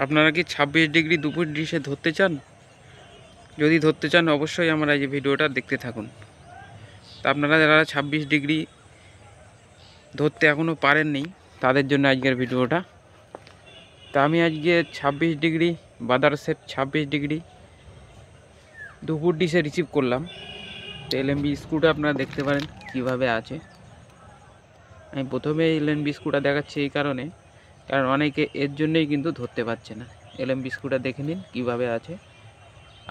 আপনারা কি 26 ডিগ্রি দুপুর ডিশে ধরতে চান? যদি ধরতে চান অবশ্যই আমার এই ভিডিওটা দেখতে থাকুন। তা আপনারা যারা 26 ডিগ্রি ধরতে এখনও পারেননি তাদের জন্য আজকের ভিডিওটা। তা আমি আজকে 26 ডিগ্রি বাদারসেট 26 ডিগ্রি দুপুর ডিশে রিসিভ করলাম। তো এলএমবি স্ক্রুটা আপনারা দেখতে পারেন কিভাবে আছে। আমি প্রথমে এলএমবি স্ক্রুটা দেখাচ্ছি এই কারণ অনেকে এর জন্যই কিন্তু ধরতে পারছে না। এলএমবি স্ক্রুটা দেখে নিন কীভাবে আছে।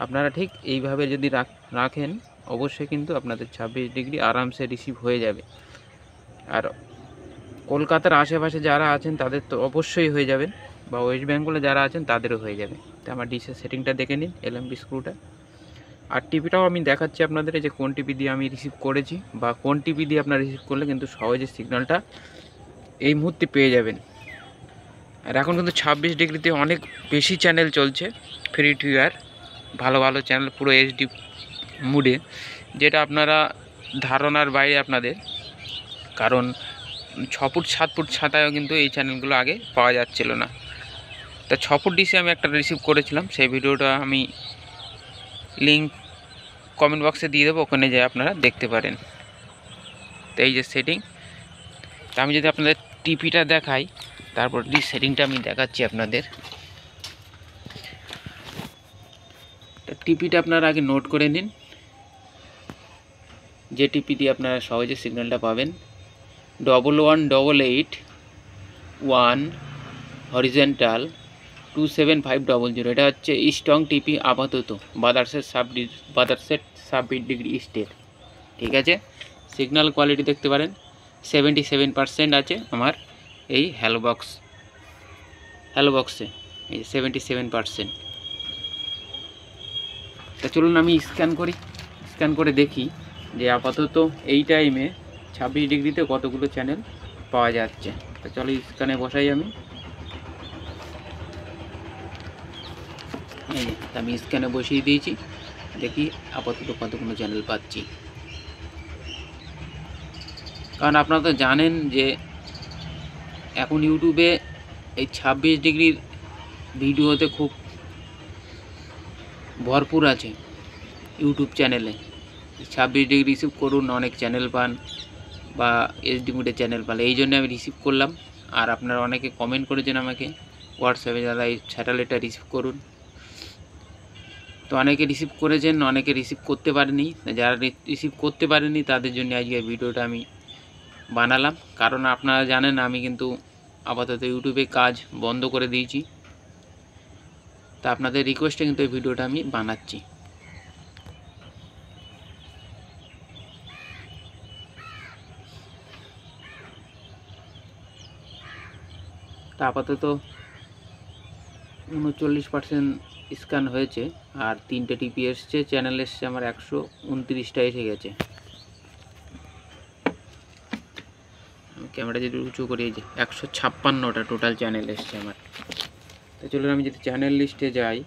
আপনারা ঠিক এইভাবে যদি রাখেন অবশ্যই কিন্তু আপনাদের 26 ডিগ্রি আরামসে রিসিভ হয়ে যাবে। আর কলকাতার আশেপাশে যারা আছেন তাদের তো অবশ্যই হয়ে যাবেন, বা ওয়েস্ট বেঙ্গলে যারা আছেন তাদেরও হয়ে যাবে। তো আমার ডিশের সেটিংটা দেখে নিন এলএমবি স্ক্রুটা। আর টিপিটাও আমি দেখাচ্ছি আপনাদের, যে কোন টিপি দিয়ে আমি রিসিভ করেছি বা কোন টিপি দিয়ে আপনারা রিসিভ করলে কিন্তু সহজে সিগন্যালটা এই মুহূর্তে পেয়ে যাবেন। আর এখন কিন্তু 26 ডিগ্রিতে অনেক বেশি চ্যানেল চলছে ফ্রি টু এয়ার, ভালো ভালো চ্যানেল পুরো এইচডি মুডে, যেটা আপনারা ধারণার বাইরে আপনাদের। কারণ 6 ফুট 7 ফুট ছাতায়ও কিন্তু এই চ্যানেলগুলো আগে পাওয়া যাচ্ছিল না। তা 6 ফুট ডিসে আমি একটা রিসিভ করেছিলাম, সেই ভিডিওটা আমি লিঙ্ক কমেন্ট বক্সে দিয়ে দেবো, ওখানে যেয়ে আপনারা দেখতে পারেন। তো এই যে সেটিং, তা আমি যদি আপনাদের টিপিটা দেখাই, তারপর ডিশ সেটিংটা আমি দেখাচ্ছি আপনাদের। টিপিটা আপনারা আগে নোট করে নিন, যে টিপি দিয়ে আপনারা সহজে সিগন্যালটা পাবেন। 1188 হরিজেন্টাল 27500, এটা হচ্ছে স্ট্রং টিপি আপাতত বাদারসেট সাব ডিগ্রি স্টেট। ঠিক আছে, সিগন্যাল কোয়ালিটি দেখতে পারেন 77% আছে আমার এই হ্যালো বক্সে, এই 77%। তা চলুন আমি স্ক্যান করে দেখি যে আপাতত এই টাইমে 26 ডিগ্রিতে কতগুলো চ্যানেল পাওয়া যাচ্ছে। তা চলো স্ক্যানে বসাই আমি। এই যে আমি স্ক্যানে বসিয়ে দিয়েছি, দেখি আপাতত কতগুলো চ্যানেল পাচ্ছি। কারণ আপনারা তো জানেন যে এখন ইউটিউবে এই 26 ডিগ্রির ভিডিওতে খুব ভরপুর আছে। ইউটিউব চ্যানেলে 26 ডিগ্রি রিসিভ করুন, অনেক চ্যানেল পান, বা এইচডি মুডে চ্যানেল পান। এই জন্য আমি রিসিভ করলাম। আর আপনারা অনেকে কমেন্ট করেছেন আমাকে হোয়াটসঅ্যাপে, যারা এই স্যাটেলাইটটা রিসিভ করুন। তো অনেকে রিসিভ করেছেন, অনেকে রিসিভ করতে পারেনি। যারা রিসিভ করতে পারেনি তাদের জন্য আজকে ভিডিওটা আমি বানালাম। কারণ আপনারা জানেন আমি কিন্তু আপাতত ইউটিউবে কাজ বন্ধ করে দিয়েছি। তা আপনাদের রিকোয়েস্টে কিন্তু এই ভিডিওটা আমি বানাচ্ছি। তা আপাতত 39% স্ক্যান হয়েছে, আর 3টে টিপি এসছে, চ্যানেল এসছে আমার 129টা এসে গেছে। ক্যামেরা যদি উঁচু করি, এই যে 156টা টোটাল চ্যানেল এসছে আমার। তো চলুন আমি যদি চ্যানেল লিস্টে যাই,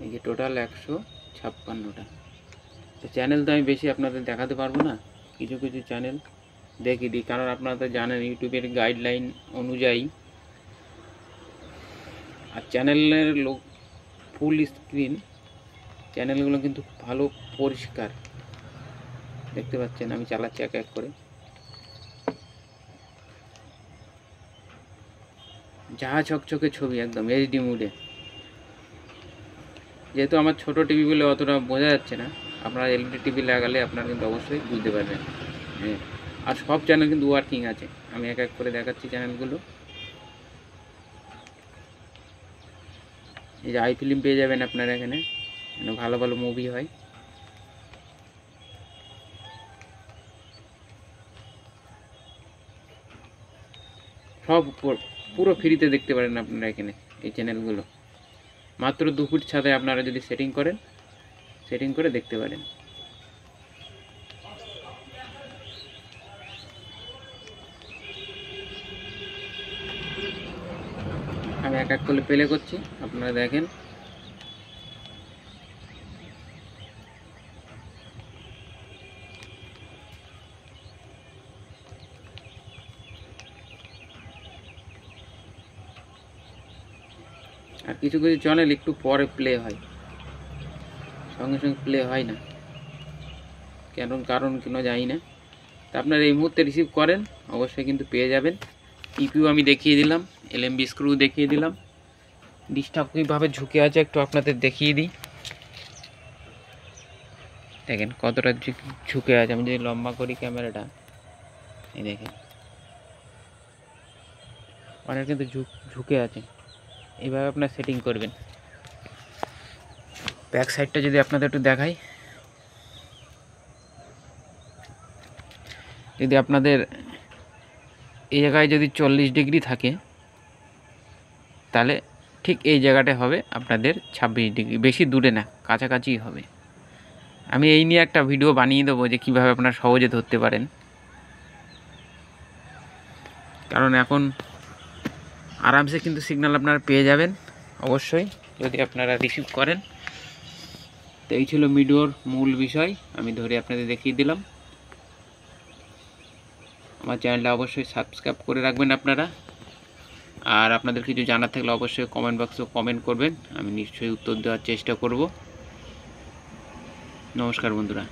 এই যে টোটাল 156টা। তো চ্যানেল তো আমি বেশি আপনাদের দেখাতে পারবো না, কিছু কিছু চ্যানেল দেখিয়ে দিই। কারণ আপনারা তো জানেন ইউটিউবের গাইডলাইন অনুযায়ী, আর চ্যানেলের ফুল স্ক্রিন চ্যানেলগুলো কিন্তু ভালো পরিষ্কার দেখতে পাচ্ছেন। আমি চালাচ্ছি এক এক করে, যা চকচকে ছবি একদম এইচডি মুডে। যেহেতু আমার ছোট টিভি বলে অতটা বোঝা যাচ্ছে না, আপনারা এলইডি টিভি লাগালে আপনারা কিন্তু অবশ্যই বুঝতে পারবেন। হ্যাঁ, আর সব চ্যানেল কিন্তু ওয়ার্কিং আছে। আমি এক এক করে দেখাচ্ছি চ্যানেলগুলো। এই যে আই ফিল্ম পেয়ে যাবেন আপনারা এখানে, ভালো ভালো মুভি হয়। সব পুরো ফ্রিতে দেখতে পারেন আপনারা এখানে এই চ্যানেলগুলো, মাত্র 2 ফুট ছাদে আপনারা যদি সেটিং করে দেখতে পারেন। আমি এক এক করে প্লে করছি, আপনারা দেখেন। আর কিছু কিছু চ্যানেল একটু পরে প্লে হয়, সঙ্গে সঙ্গে প্লে হয় না, কারণ কেন জানি না। তা আপনারা এই মুহূর্তে রিসিভ করেন অবশ্যই কিন্তু পেয়ে যাবেন। ইপিউ আমি দেখিয়ে দিলাম, এলএমবি স্ক্রু দেখিয়ে দিলাম, ডিসটা কীভাবে ঝুঁকে আছে একটু আপনাদের দেখিয়ে দিই। দেখেন কতটা ঝুঁকে আছে, আমি যদি লম্বা করি ক্যামেরাটা, এই দেখেন অনেক কিন্তু ঝুঁকে আছে। এইভাবে আপনার সেটিং করবেন। ব্যাক সাইডটা যদি আপনাদের একটু দেখাই, যদি আপনাদের এই জায়গায় যদি 40 ডিগ্রি থাকে তাহলে ঠিক এই জায়গাটা হবে আপনাদের 26 ডিগ্রি, বেশি দূরে না, কাছাকাছি হবে। আমি এই নিয়ে একটা ভিডিও বানিয়ে দেবো যে কীভাবে আপনারা সহজে ধরতে পারেন, কারণ এখন আরামসে কিন্তু সিগন্যাল আপনারা পেয়ে যাবেন অবশ্যই যদি আপনারা রিসিভ করেন। তো এই ছিল ভিডিওর মূল বিষয়, আমি ধরে আপনাদের দেখিয়ে দিলাম। আমার চ্যানেলটা অবশ্যই সাবস্ক্রাইব করে রাখবেন আপনারা। আর আপনাদের কিছু জানার থাকলে অবশ্যই কমেন্ট বক্সে কমেন্ট করবেন, আমি নিশ্চয়ই উত্তর দেওয়ার চেষ্টা করব। নমস্কার বন্ধুরা।